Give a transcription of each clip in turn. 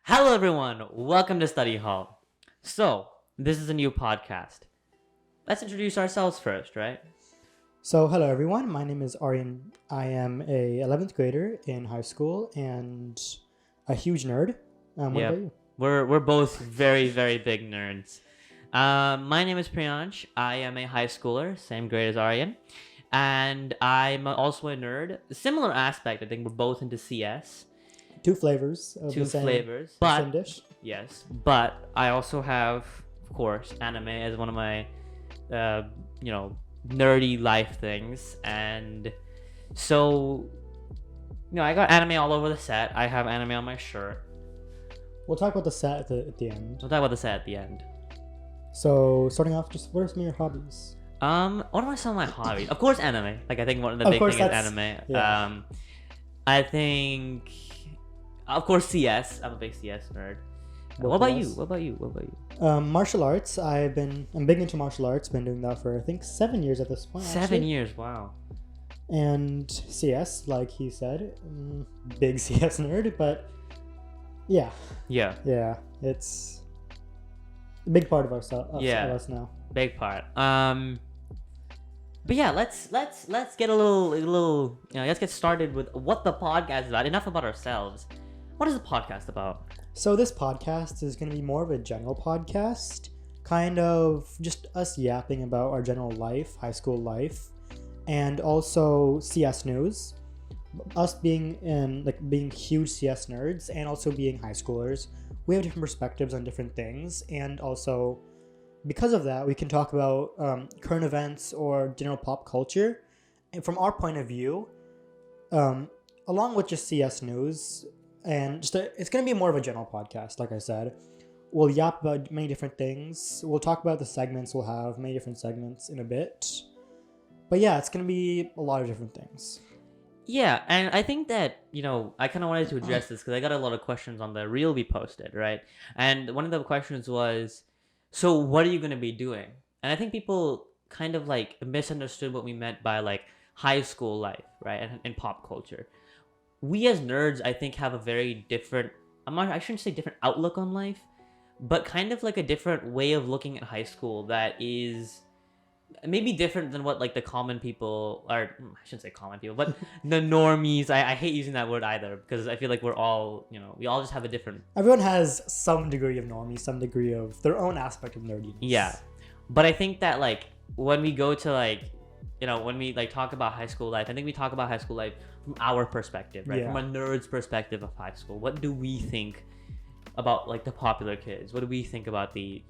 Hello, everyone. Welcome to Study Hall. So, this is a new podcast. Let's introduce ourselves first, right? So, hello everyone. My name is Aryan. I am a 11th grader in high school and a huge nerd. What Yep. about you? We're both very big nerds. My name is Priyansh. I am a high schooler, same grade as Aryan, and I'm also a nerd. Similar aspect. I think we're both into CS. Two flavors of Two the same, flavors, the but same dish. yes, but I also have, of course, anime as one of my, uh, nerdy life things, and so, I got anime all over the set. I have anime on my shirt. We'll talk about the set at the end. We'll talk about the set at the end. So, starting off, just what are some of your hobbies? What are some of my hobbies? Of course, anime. Like I think one of the Of big course, things is that's- anime. yeah. I think, of course, CS. I'm a big CS nerd. Both What about of you? us. What about you? Martial arts. I'm big into martial arts. Been doing that for I think 7 years at this point. 7 actually. years. Wow. And CS, like he said, big CS nerd. But yeah, Yeah. it's a big part of Yeah. of us now. Big part. But yeah, let's get a little let's get started with what the podcast is about. Enough about ourselves. What is the podcast about? So this podcast is going to be more of a general podcast, kind of just us yapping about our general life, high school life, and also CS news. Us being being huge CS nerds and also being high schoolers, we have different perspectives on different things, and also because of that, we can talk about current events or general pop culture, and from our point of view, along with just CS news. And it's going to be more of a general podcast, like I said. We'll yap about many different things. We'll talk about the segments we'll have, many different segments in a bit. But yeah, it's going to be a lot of different things. Yeah, and I think that, I kind of wanted to address this because I got a lot of questions on the reel we posted, right? And one of the questions was, so what are you going to be doing? And I think people kind of misunderstood what we meant by high school life, right? And in pop culture. We as nerds, I think, have a very different, I shouldn't say different outlook on life, but kind of a different way of looking at high school that is maybe different than what the common people are. I shouldn't say common people, but the normies. I hate using that word either because I feel like we're all, we all just have a different. Everyone has some degree of normie, some degree of their own aspect of nerdiness. Yeah. But I think that when we go to when we talk about high school life, I think we talk about high school life from our perspective, right? Yeah. From a nerd's perspective of high school. What do we think about the popular kids? What do we think about the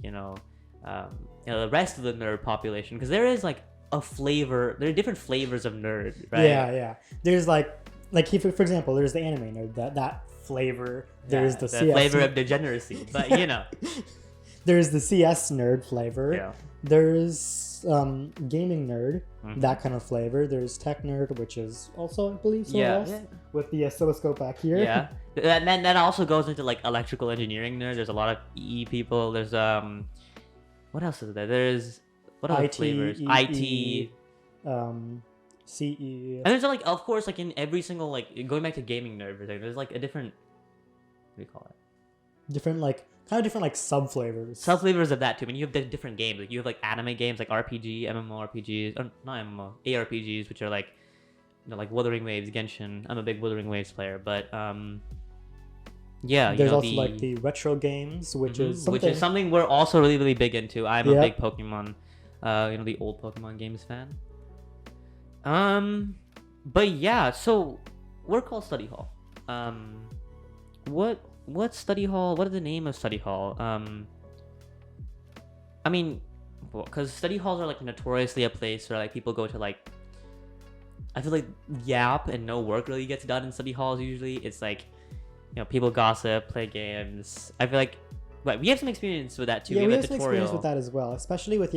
the rest of the nerd population? Because there is a flavor. There are different flavors of nerd, right? Yeah. There's for example, there's the anime nerd, that flavor. There's the CS flavor of degeneracy, but There's the CS nerd flavor. Yeah. There's gaming nerd, Mhm. that kind of flavor. There's tech nerd, which is also, I believe, someone Yeah. else, with the oscilloscope back here. Yeah. And then that also goes into electrical engineering nerd. There's a lot of EE people. There's what else is there? There's what other IT, flavors? EE, IT. CE. And there's of course in every single going back to gaming nerd everything, there's a different, what do you call it? Different kind of different sub flavors. Sub flavors of that too. I mean, you have different games. You have anime games RPG, MMORPGs, or not MMO, ARPGs, which are Wuthering Waves, Genshin. I'm a big Wuthering Waves player, but yeah. There's also the retro games, which is something we're also really big into. I'm a Yep. big Pokemon, the old Pokemon games fan. But yeah, so we're called Study Hall. What study hall? What is the name of study hall? I mean, because study halls are notoriously a place where people go to I feel yap and no work really gets done in study halls. Usually, it's people gossip, play games. I feel we have some experience with that too. Yeah, we have some tutorial. experience with that as well, especially with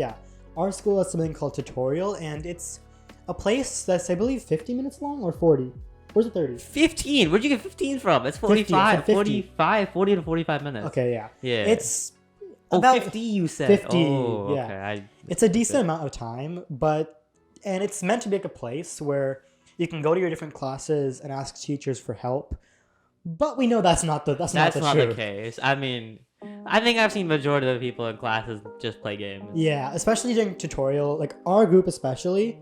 our school has something called tutorial, and it's a place that's I believe 50 minutes long or 40. Where's it 30? 15. Where'd you get 15 from? It's 50, 45. 50. 40 to 45 minutes. Okay, yeah. Yeah. It's about 50. You said 50. Oh, yeah. okay. It's a decent amount of time, and it's meant to be a place where you can go to your different classes and ask teachers for help. But we know that's not the That's not not the the truth. case. I mean, I think I've seen majority of the people in classes just play games. Yeah, especially during tutorial, like our group especially,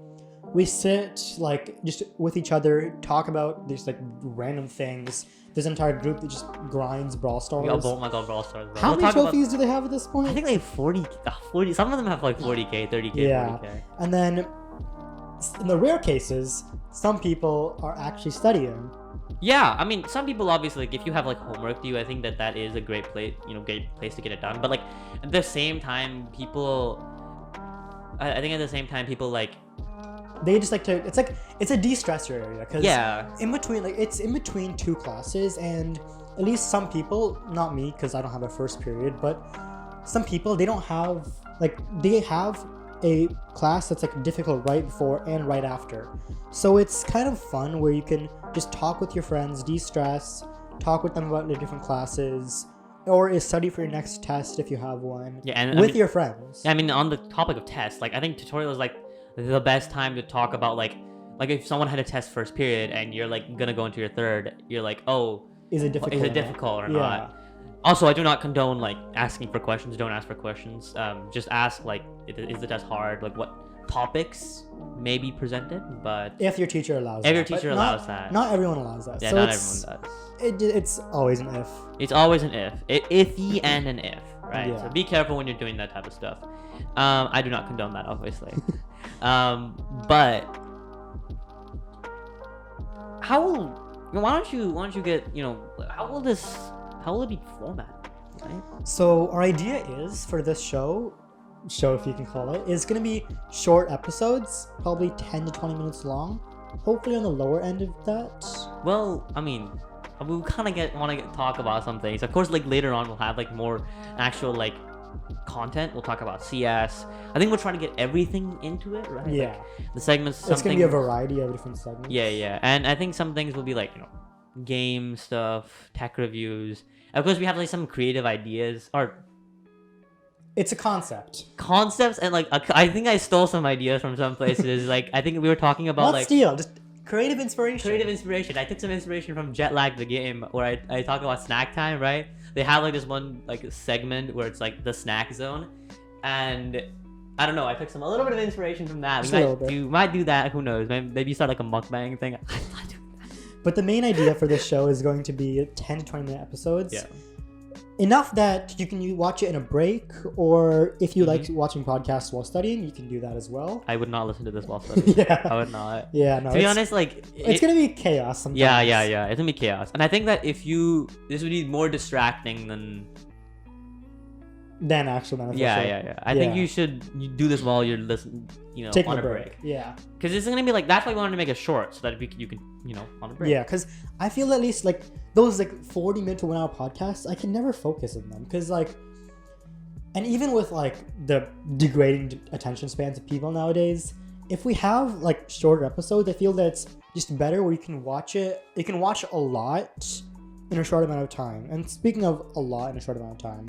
we sit like just with each other, talk about these like random things. There's an entire group that just grinds Brawl Stars. Oh my god, Brawl Stars. Bro. How We'll many talk about- trophies do they have at this point? I think like 40. Some of them have like 40k, 30k, Yeah. 40k. And then, in the rare cases, some people are actually studying. Yeah, I mean, some people obviously, like, if you have like homework due, I think that is a great place, great place to get it done. But like at the same time, people, I think at the same time, people like, They just like to. It's a de-stressor area because yeah, it's in between two classes, and at least some people, not me because I don't have a first period, but some people they don't have they have a class that's like difficult right before and right after. So it's kind of fun where you can just talk with your friends, de-stress, talk with them about the different classes, or study for your next test if you have one. yeah, and with your friends. I mean, on the topic of tests, like I think tutorial is like the best time to talk about like if someone had a test first period and you're like gonna go into your third, you're like, oh, Is it difficult? is or it not? difficult or Yeah. not? Also, I do not condone like asking for questions. Don't ask for questions. Just ask like, is the test hard? Like, what topics may be presented? But If your teacher allows if your that. But teacher allows that, Not everyone allows that. yeah, so not it's, everyone does. It's always an if. It's always an iffy and an if, right? Yeah. So be careful when you're doing that type of stuff. I do not condone that, obviously. But why don't you get, how will it be formatted, right? So our idea is for this show if you can call it, is going to be short episodes, probably 10 to 20 minutes long. Hopefully on the lower end of that. Well, I mean, we kind of want to talk about some things. Of course, like later on, we'll have like more actual like content. We'll talk about CS. I think we're trying to get everything into it, right? Yeah. Like, the segments. It's going to be a variety of different segments. Yeah, and I think some things will be like game stuff, tech reviews. Of course, we have like some creative ideas or It's a concept. concepts, and like I think I stole some ideas from some places. Like I think we were talking about Not like steal, just creative inspiration. creative inspiration. I took some inspiration from Jet Lag the game, where I talk about snack time, right? They have like this one like segment where it's like the snack zone, and I don't know. I took a little bit of inspiration from that. Just a little bit. We might do that. Who knows? Maybe start like a mukbang thing. But the main idea for this show is going to be 10 to 20 minute episodes. Yeah. Enough that you can watch it in a break, or if you like Mhm. watching podcasts while studying, you can do that as well. I would not listen to this while studying. I Yeah. would not. Yeah, no. To be honest, like It's going to be chaos sometimes. yeah. It's gonna be chaos, and I think that this would be more distracting than Then actual beneficial. yeah. I think Yeah. you do this while you're listening, Taking on a break. Yeah. because it's gonna be like that's why we wanted to make it short so that you can on a break. Yeah, because I feel at least like those like 40-minute to 1 hour podcasts, I can never focus on them. Because like, and even with like the degrading attention spans of people nowadays, if we have like shorter episodes, I feel that it's just better where you can watch it. You can watch a lot in a short amount of time. And speaking of a lot in a short amount of time,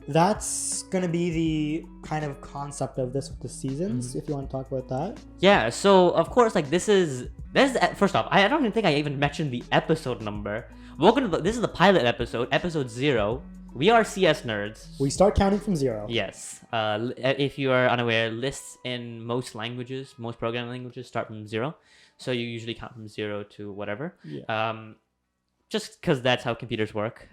that's gonna be the kind of concept of this with the seasons. If you want to talk about that. Yeah, so of course, like this is first off, I don't even think I even mentioned the episode number. This is the pilot episode 0. We are CS nerds. We start counting from 0. Yes. If you are unaware, lists in most programming languages start from 0. So you usually count from 0 to whatever. Yeah. Just because that's how computers work.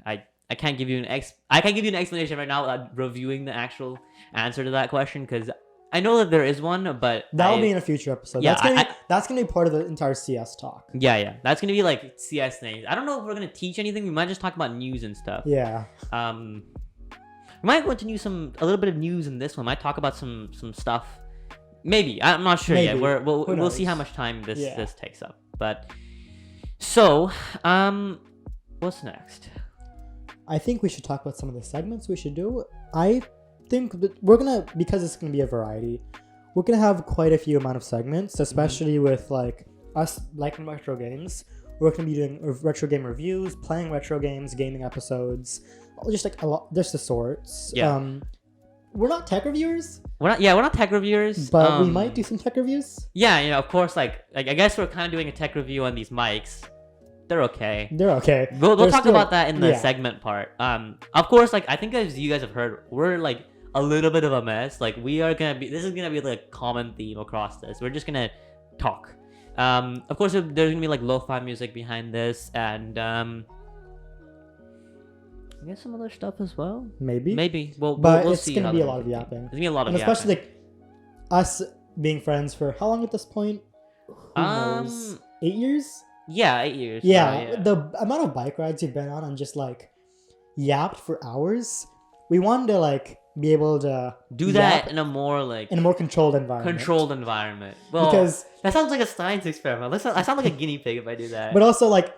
I can't give you an explanation right now without reviewing the actual answer to that question, because I know that there is one, but That'll be in a future episode. Yeah, That's gonna be part of the entire CS talk. yeah. That's gonna be like CS things. I don't know if we're gonna teach anything. We might just talk about news and stuff. Yeah. We might go into a little bit of news in this one. Might talk about some stuff. Maybe I'm not sure yet. Maybe. We'll see knows? how much time this Yeah. this takes up. But so what's next? I think we should talk about some of the segments we should do. I think that because it's gonna be a variety, we're gonna have quite a few amount of segments, especially with like us liking retro games. We're gonna be doing retro game reviews, playing retro games, gaming episodes, just like a lot, just the sorts. Yeah. We're not tech reviewers, We're not tech reviewers, but we might do some tech reviews. Yeah, of course, like I guess we're kind of doing a tech review on these mics. they're okay. They're okay. We'll They're talk still- about that in the yeah. segment part. Of course, like I think as you guys have heard, we're like a little bit of a mess. Like this is gonna be like a common theme across this. We're just gonna talk. Of course, there's gonna be like lo-fi music behind this, and I guess some other stuff as well. Maybe. Well, But we'll it's see. gonna how be a that lot of goes. yapping. There's gonna be a lot of And especially yapping. like us being friends for how long at this point? Who knows? 8 years? Yeah, 8 years. Yeah, the amount of bike rides you've been on and just like yapped for hours. We wanted to like be able to do that yap in a more like in a more controlled environment. controlled environment. Well, because, that sounds like a science experiment. I sound like a guinea pig if I do that. but also like,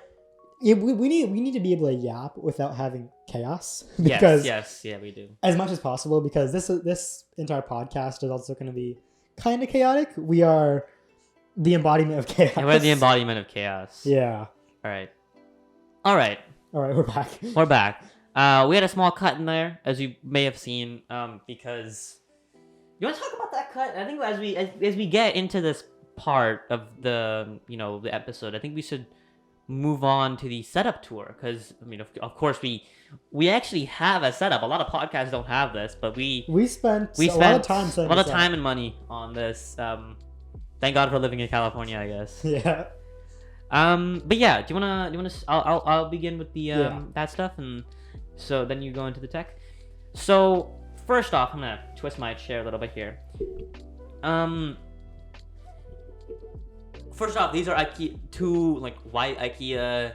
we need to be able to yap without having chaos. yes, Because yeah, we do. as much as possible, because this entire podcast is also going to be kind of chaotic. We are the embodiment of chaos. And we're the embodiment of chaos. Yeah. All right. All right. All right, we're back. We're back. We had a small cut in there, as you may have seen, because you want to talk about that cut. I think as we get into this part of the the episode, I think we should move on to the setup tour, because I mean, of course, we actually have a setup. A lot of podcasts don't have this, but we spent spent a lot of time. a lot of time and money on this. Thank God for living in California, I guess. Yeah. But yeah, do you wanna? I'll begin with the Yeah. that stuff, and so then you go into the tech. So first off, I'm gonna twist my chair a little bit here. First off, these are two like white IKEA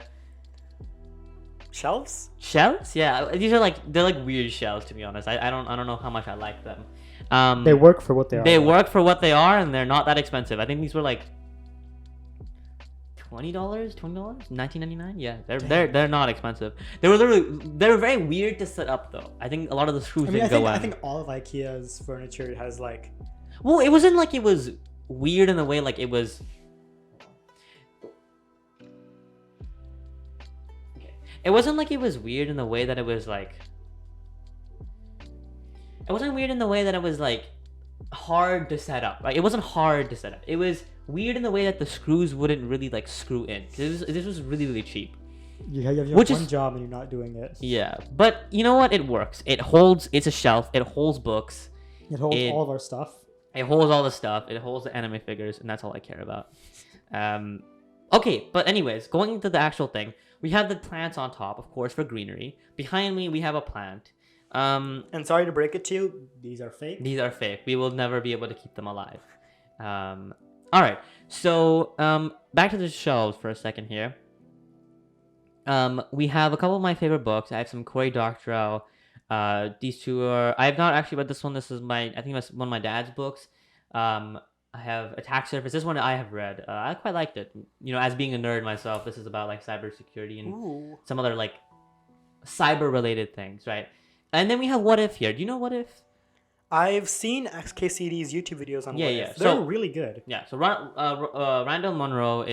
Shelves? shelves. Yeah, these are they're like weird shelves, to be honest. I don't know how much I like them. They work for what they are. They work for what they are, and they're not that expensive. I think these were like $20, $19.99. Yeah, they're not expensive. They're very weird to set up though. I think a lot of the screws didn't go in. I think all of IKEA's furniture has like. Well, it wasn't like it was weird in the way like it was. It wasn't like it was weird in the way that it was like. It wasn't weird in the way that it was like hard to set up. Like it wasn't hard to set up. It was weird in the way that the screws wouldn't really like screw in. This was really cheap. You have Which one is- job and you're not doing it. Yeah, but you know what? It works. It holds. It's a shelf. It holds books. It holds It- all of our stuff. It holds all the stuff. It holds the anime figures, and that's all I care about. Okay, but anyways, going into the actual thing, we have the plants on top, of course, for greenery. Behind me, we have a plant. And sorry to break it to you, these are fake. These are fake. We will never be able to keep them alive. All right. So back to the shelves for a second here. We have a couple of my favorite books. I have some Cory Doctorow. These two are. I have not actually read this one. This is I think that's one of my dad's books. I have Attack Surface. This one I have read. I quite liked it. You know, as being a nerd myself, this is about like cybersecurity and Ooh. some other like cyber-related things, right? And then we have What If here. Do you know What If? I've seen XKCD's YouTube videos on Yeah, What yeah. If. They're So- really good. Yeah. So Randall Munroe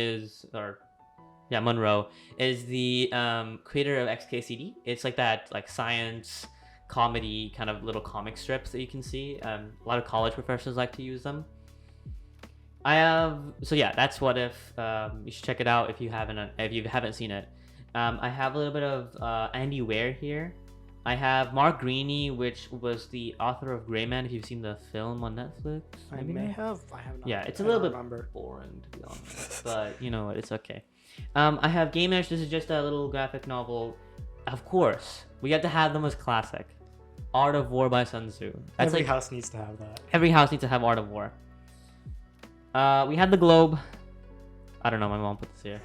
Munroe is the creator of XKCD. It's like that like science comedy kind of little comic strips that you can see. A lot of college professors like to use them. That's What If. You should check it out if you haven't seen it. I have a little bit of Andy Weir here. I have Mark Greaney, which was the author of Gray Man. If you've seen the film on Netflix, I maybe may not? have. I have not. Yeah, it's a I little don't bit remember. boring to be honest, but you know what? It's okay. I have Game-ish. This is just a little graphic novel. Of course, we have to have the most classic, Art of War by Sun Tzu. That's Every like house needs to have that. every house needs to have Art of War. We had the Globe. I don't know. My mom put this here.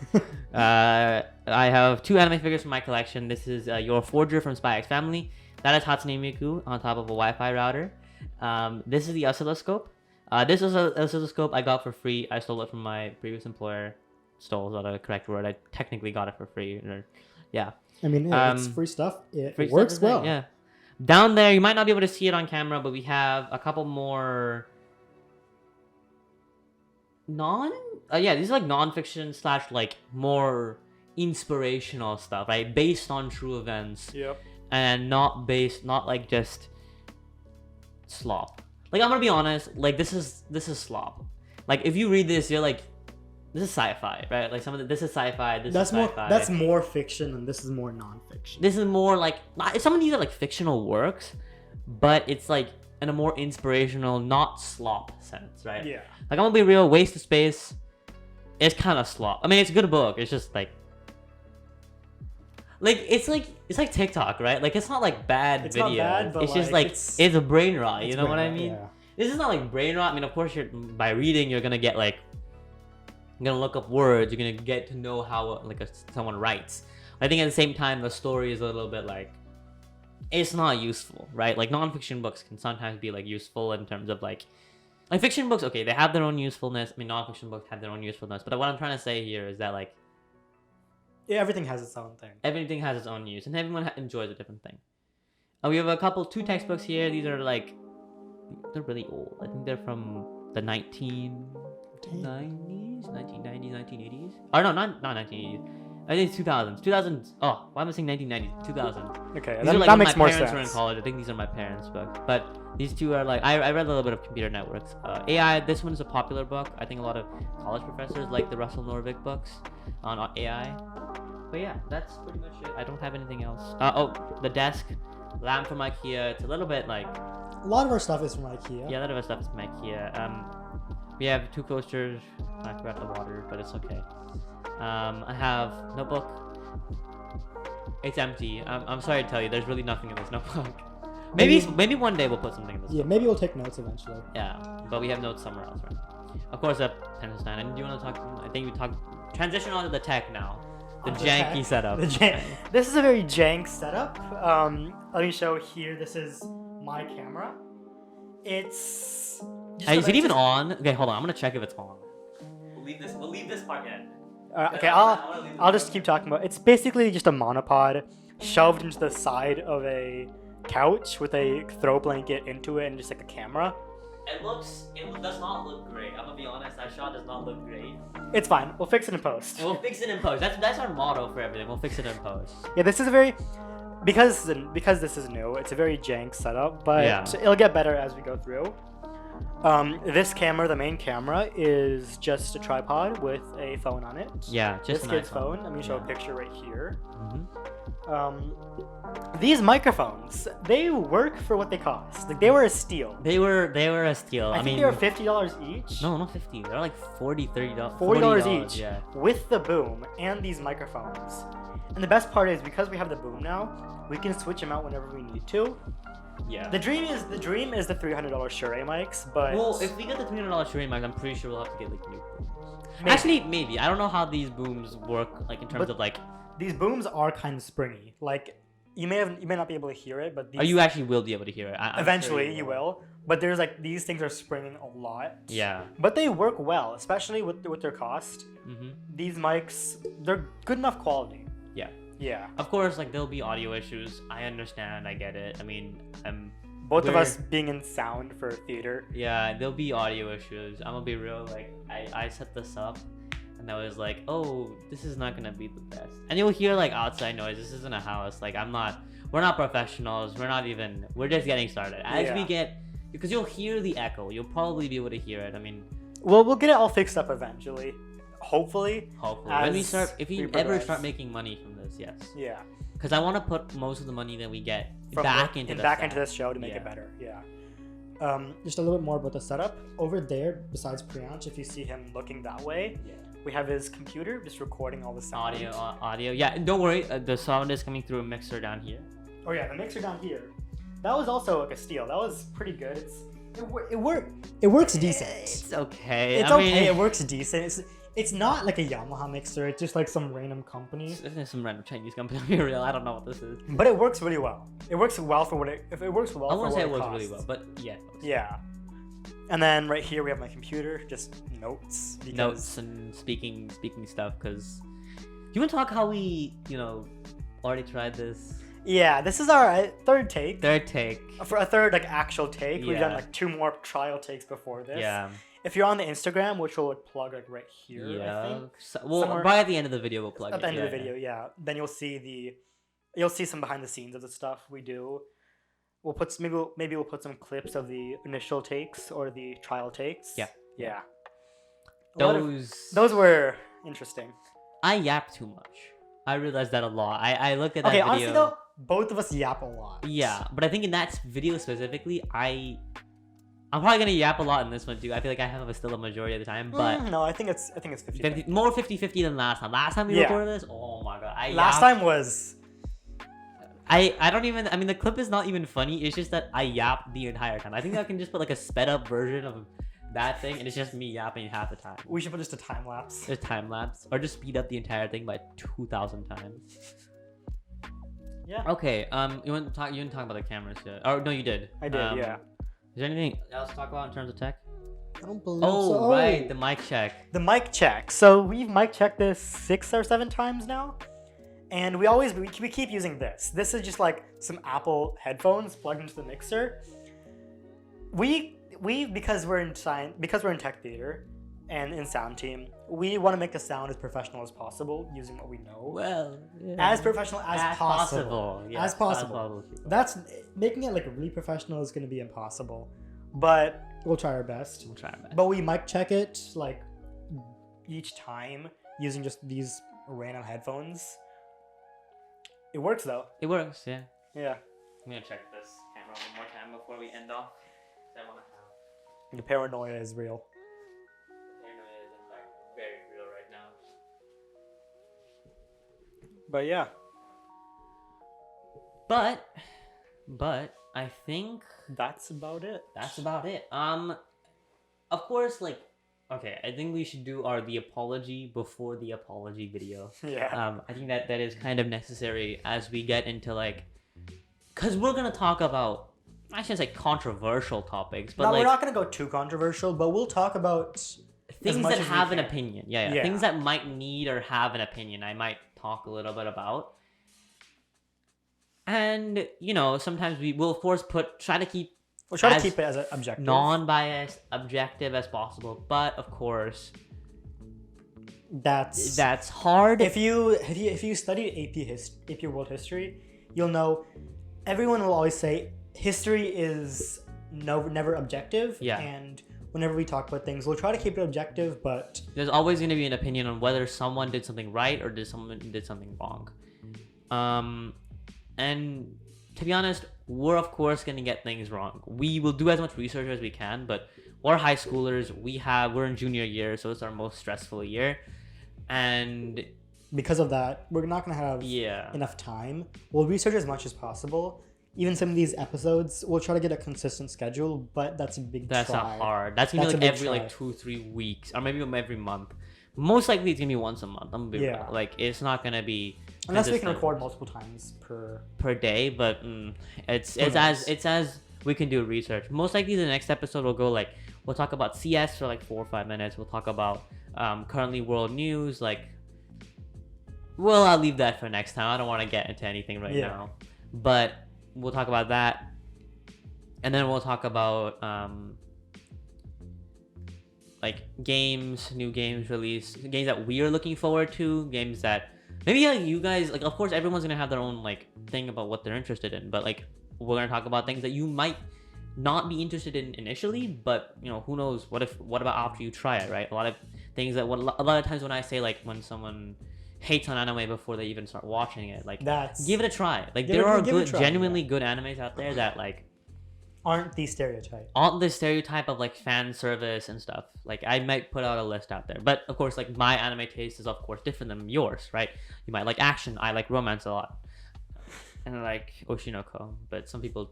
I have two anime figures from my collection. This is Your Forger from Spy X Family. That is Hatsune Miku on top of a Wi-Fi router. This is the oscilloscope. This is an oscilloscope I got for free. I stole it from my previous employer. Stole is not a correct word. I technically got it for free. Yeah. I mean, yeah, it's Um, free stuff. It Free works stuff is well. right, yeah. Down there, you might not be able to see it on camera, but we have a couple more these are like non-fiction / like more inspirational stuff, right? Based on true events Yep. and not like just slop. Like I'm gonna be honest, like this is slop. Like if you read this, you're like, this is sci-fi, right? Like this is sci-fi. This That's is more. sci-fi. That's more fiction, and this is more nonfiction. This is more like some of these are like fictional works, but it's like in a more inspirational, not slop sense, right? Yeah. Like I'm gonna be real. Waste of Space. It's kind of slop. I mean, it's a good book. It's just like it's like TikTok, right? Like it's not like bad It's videos. not bad, but it's just like it's a brain rot. You It's know what I brain rot, mean? yeah. This is not like brain rot. I mean, of course, by reading, you're gonna get like, you're gonna look up words. You're gonna get to know how someone writes. I think at the same time, the story is a little bit like, it's not useful, right? Like nonfiction books can sometimes be like useful in terms of like fiction books. Okay, they have their own usefulness. I mean, nonfiction books have their own usefulness. But what I'm trying to say here is that like, Yeah, everything has its own thing. everything has its own use, and everyone enjoys a different thing. We have two textbooks here. These are like, they're really old. I think they're from the 1990s, 1980s. Or no, not 1980s. I think it's 2000s. 2000s. Oh, why am I saying 1990s? 2000. Okay, These are like that when makes my more parents sense. were in college. I think these are my parents' books. But these two are like, I read a little bit of Computer Networks. AI, this one is a popular book. I think a lot of college professors like the Russell Norvig books on AI. But yeah, that's pretty much it. I don't have anything else. The desk, lamp from IKEA. It's a little bit like, A lot of our stuff is from IKEA. yeah, a lot of our stuff is from IKEA. We have 2 coasters. I forgot the water, but it's okay. I have notebook. It's empty. I'm sorry to tell you, there's really nothing in this notebook. Maybe one day we'll put something in this. Yeah, maybe we'll take notes eventually. Yeah, but we have notes somewhere else, right? Of course, a pencil stand. And do you want to talk? I think we transition on to the tech now. The Onto janky tech. setup. This is a very jank setup. Let me show here. This is my camera. It's. Is it even on? Okay, hold on. I'm gonna check if it's on. We'll leave this part in. Okay, I'll just keep talking about. It's basically just a monopod shoved into the side of a couch with a throw blanket into it and just like a camera. It does not look great. I'm gonna be honest. That shot does not look great. It's fine. We'll fix it in post. And we'll fix it in post. That's our motto for everything. We'll fix it in post. Yeah, this is a very because this is new. It's a very jank setup, but Yeah. it'll get better as we go through. This camera, the main camera, is just a tripod with a phone on it. Yeah, just This an kid's iPhone. phone. Let me show Yeah. a picture right here. Mhm. These microphones, they work for what they cost. Like they were a steal. They were a steal. I I think mean, they were $50 each. no, not 50. They're like $40, $30. $40 each Yeah. with the boom and these microphones. And the best part is because we have the boom now, we can switch them out whenever we need to. Yeah. The dream is the $300 Shure mics, but Well, if we get the $300 Shure mic, I'm pretty sure we'll have to get like new booms. Maybe. Actually, maybe. I don't know how these booms work, like in terms But- of like. these booms are kind of springy. Like you may not be able to hear it, but these, You actually will be able to hear it. I'm eventually sure you will. But there's like these things are springing a lot. Yeah. But they work well, especially with their cost. hmm These mics, they're good enough quality. Yeah. Yeah. Of course, like there'll be audio issues. I understand. I get it. I mean, Both of We're- us being in sound for theater. yeah, there'll be audio issues. I'm gonna be real. Like, I set this up, and I was like, oh, this is not gonna be the best. And you'll hear like outside noise. This isn't a house. Like, we're not professionals. We're just getting started. As we Yeah. get, because you'll hear the echo. You'll probably be able to hear it. I mean, Well, we'll get it all fixed up eventually. Hopefully. hopefully, when we As start, if we we ever progress. start making money from this, yes. Yeah. Because I want to put most of the money that we get From back the- into and the back set. into this show to make Yeah. it better. Yeah. Just a little bit more about the setup. Over there, besides Priyansh, if you see him looking that way, Yeah. we have his computer just recording all the sound. Audio. Yeah, don't worry. The sound is coming through a mixer down here. Oh yeah, the mixer down here. That was also like a steal. That was pretty good. It works decent. It's okay. It's I okay. mean, It works decent. It's not like a Yamaha mixer. It's just like some random company. This is some random Chinese company. I'll be real. I don't know what this is. But it works really well. It works well for what it. If it works well, I for won't what say it works costs. really well, but yeah. Yeah. And then right here we have my computer, just notes. Because Notes and speaking stuff. Because you want to talk how we, already tried this Yeah, this is our third take. third take. For a third like actual take, we've done Yeah. like 2 more trial takes before this. Yeah. If you're on the Instagram, which we'll plug like right here, I Yeah. think. So, well, Somewhere- by at the end of the video, we'll plug At the it. end of Yeah, the video, yeah. Then you'll see some behind the scenes of the stuff we do. We'll put maybe we'll put some clips of the initial takes or the trial takes. Yeah. Yeah. Those were interesting. I yap too much. I realized that a lot. I look at that Okay, video. honestly though, both of us yap a lot. Yeah, but I think in that video specifically, I'm probably gonna yap a lot in this one too. I feel like I have still a majority of the time, but No, I think it's 50. more 50-50 than last time. Last time we Yeah. recorded this, oh my god, Last time was I don't even. I mean, the clip is not even funny. It's just that I yap the entire time. I think I can just put like a sped up version of that thing, and it's just me yapping half the time. we should put just a time lapse. Just time lapse, or just speed up the entire thing by 2,000 times. Yeah. Okay. You want to talk? You didn't talk about the cameras yet. Oh no, you did. I did, yeah. Is there anything else to talk about in terms of tech? I don't believe Oh, so. right, the mic check. The mic check. So we've mic checked this 6 or 7 times now, and we keep using this. This is just like some Apple headphones plugged into the mixer. We because we're in tech theater and in sound team, we want to make the sound as professional as possible using what we know. Well, yeah. As professional as possible. Yeah, As possible. That's making it like really professional is going to be impossible, but we'll try our best. We'll try our best. But we mic check it like each time using just these random headphones. It works though. It works, yeah. Yeah. I'm gonna check this camera one more time before we end off. I wanna have. The paranoia is real. Paranoia is in fact very real right now. But yeah. But I think That's about it. that's about it. Of course, like, okay, I think we should do the apology before the apology video. Yeah. I think that is kind of necessary as we get into like, cause we're gonna talk about, I shouldn't say controversial topics, but Now, like we're not going to go too controversial, but we'll talk about things much that as we have an can. opinion. Yeah, Yeah. things that might need or have an opinion. I might talk a little bit about. And sometimes we will of course try to keep We'll try to as keep it as an objective. non-biased, objective as possible. But of course, That's hard. if you studied AP World History, you'll know everyone will always say history is never objective. Yeah. And whenever we talk about things, we'll try to keep it objective, but There's always going to be an opinion on whether someone did something right or someone did something wrong. And to be honest, we're of course going to get things wrong. We will do as much research as we can, but we're high schoolers. We're in junior year, so it's our most stressful year. And because of that, we're not going to have yeah, enough time. We'll research as much as possible. Even some of these episodes, we'll try to get a consistent schedule, but that's a big that's try. not hard. That's going to That's be a like big every try. like 2-3 weeks, or maybe every month. Most likely it's going to be once a month. I'm gonna be Yeah. real. Like, it's not going to be Unless we can consistent record multiple times per day, but it's knows? as we can do research. Most likely the next episode will go like, we'll talk about CS for like 4 or 5 minutes. We'll talk about currently world news. Like, well, I'll leave that for next time. I don't want to get into anything right Yeah. now, but we'll talk about that, and then we'll talk about like new games released, games that we are looking forward to, games that maybe like you guys like. Of course, everyone's gonna have their own like thing about what they're interested in, but like we're gonna talk about things that you might not be interested in initially, but who knows? What about after you try it, right? A lot of things that a lot of times when I say like when someone hates on anime before they even start watching it, like That's give it a try. Like Give there it- are give it a good, try, genuinely good animes out there that like aren't the stereotype. aren't the stereotype of like fan service and stuff. Like I might put out a list out there, but of course like my anime taste is of course different than yours, right? You might like action, I like romance a lot, and I like Oshinoko, but some people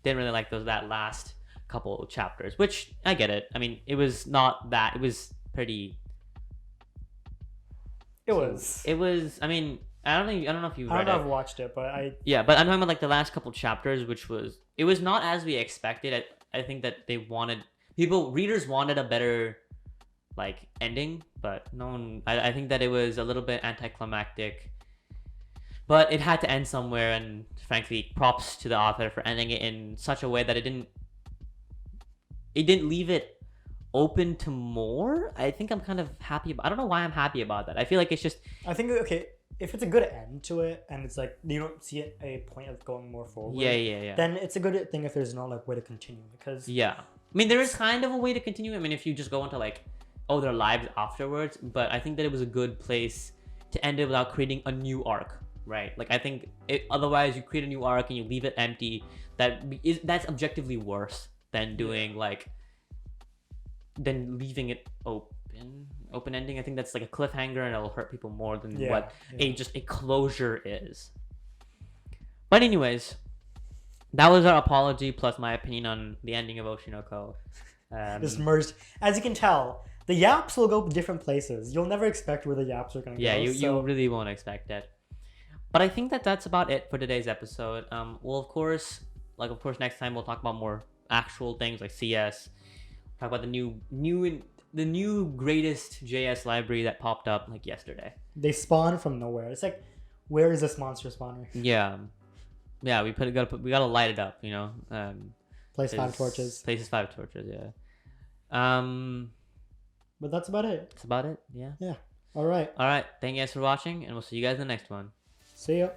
didn't really like that last couple of chapters, which I get it. I mean, it was not that, it was pretty, It was. I mean, I don't know if you I read don't know if it. I've watched it, but Yeah, but I'm talking about like the last couple chapters, which it was not as we expected. I think that readers wanted a better like ending, but no one. I think that it was a little bit anticlimactic, but it had to end somewhere, and frankly, props to the author for ending it in such a way that it didn't leave it open to more. I think I'm kind of happy I don't know why I'm happy about that. I feel like it's just I think okay, if it's a good end to it and it's like you don't see it a point of going more forward, yeah. then it's a good thing if there's no like way to continue because Yeah. I mean, there is kind of a way to continue. I mean, if you just go into like their lives afterwards, but I think that it was a good place to end it without creating a new arc, right? Like I think otherwise you create a new arc and you leave it empty. That's objectively worse than doing like than leaving it open ending. I think that's like a cliffhanger and it'll hurt people more than what just a closure is. But anyways, that was our apology plus my opinion on the ending of Oshinoko. Just merged. As you can tell, the yaps will go different places. You'll never expect where the yaps are going to go. Yeah, you really won't expect it. But I think that's about it for today's episode. Well, of course, next time we'll talk about more actual things like CS. Talk about the new greatest JS library that popped up like yesterday. They spawn from nowhere. It's like, where is this monster spawner? Yeah, we gotta light it up. Place 5 torches. Places 5 torches. Yeah. But that's about it. That's about it. Yeah. Yeah. All right. All right. Thank you guys for watching, and we'll see you guys in the next one. See ya.